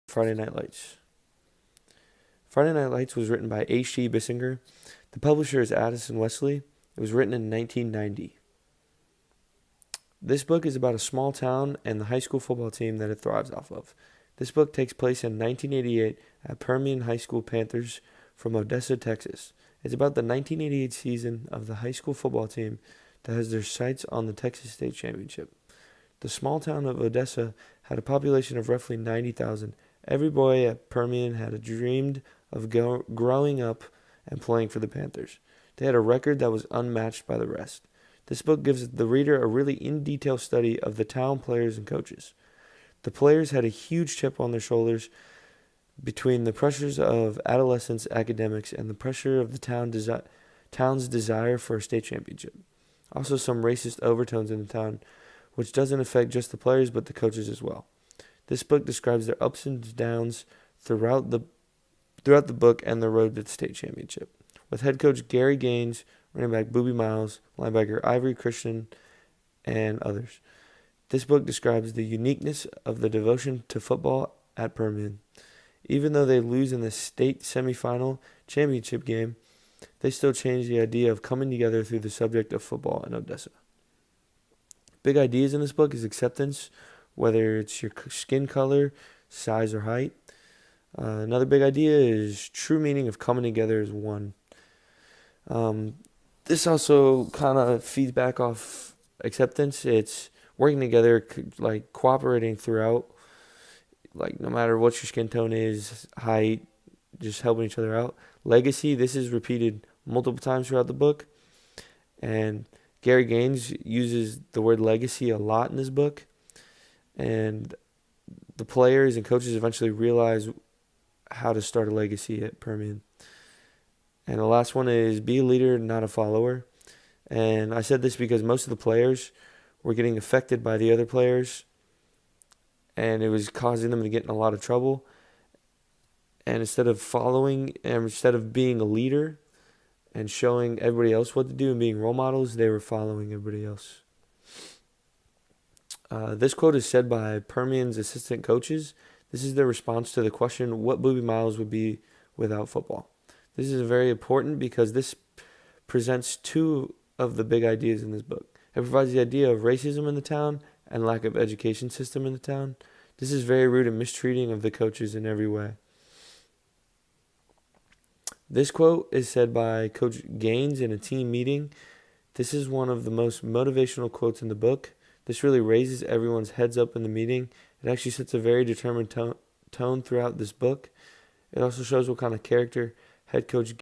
Friday Night Lights. Friday Night Lights was written by H.G. Bissinger. The publisher is Addison Wesley. It was written in 1990. This book is about a small town and the high school football team that it thrives off of. This book takes place in 1988 at Permian High School Panthers from Odessa, Texas. It's about the 1988 season of the high school football team that has their sights on the Texas State Championship. The small town of Odessa had a population of roughly 90,000. Every boy at Permian had dreamed of growing up and playing for the Panthers. They had a record that was unmatched by the rest. This book gives the reader a really in-detail study of the town players and coaches. The players had a huge chip on their shoulders between the pressures of adolescence academics and the pressure of the town's desire for a state championship. Also some racist overtones in the town, which doesn't affect just the players but the coaches as well. This book describes their ups and downs throughout the book and the road to the state championship. With head coach Gary Gaines, running back Boobie Miles, linebacker Ivory Christian, and others. This book describes the uniqueness of the devotion to football at Permian. Even though they lose in the state semifinal championship game, they still change the idea of coming together through the subject of football in Odessa. Big ideas in this book is acceptance, whether it's your skin color, size, or height. Another big idea is true meaning of coming together as one. This also kind of feeds back off acceptance. It's working together, like cooperating throughout, like no matter what your skin tone is, height, just helping each other out. Legacy, this is repeated multiple times throughout the book. And Gary Gaines uses the word legacy a lot in this book. And the players and coaches eventually realize how to start a legacy at Permian. And the last one is be a leader, not a follower. And I said this because most of the players were getting affected by the other players, and it was causing them to get in a lot of trouble. And instead of being a leader and showing everybody else what to do and being role models, they were following everybody else. This quote is said by Permian's assistant coaches. This is their response to the question, what Boobie Miles would be without football. This is very important because this presents two of the big ideas in this book. It provides the idea of racism in the town and lack of education system in the town. This is very rude and mistreating of the coaches in every way. This quote is said by Coach Gaines in a team meeting. This is one of the most motivational quotes in the book. This really raises everyone's heads up in the meeting. It actually sets a very determined tone throughout this book. It also shows what kind of character head coach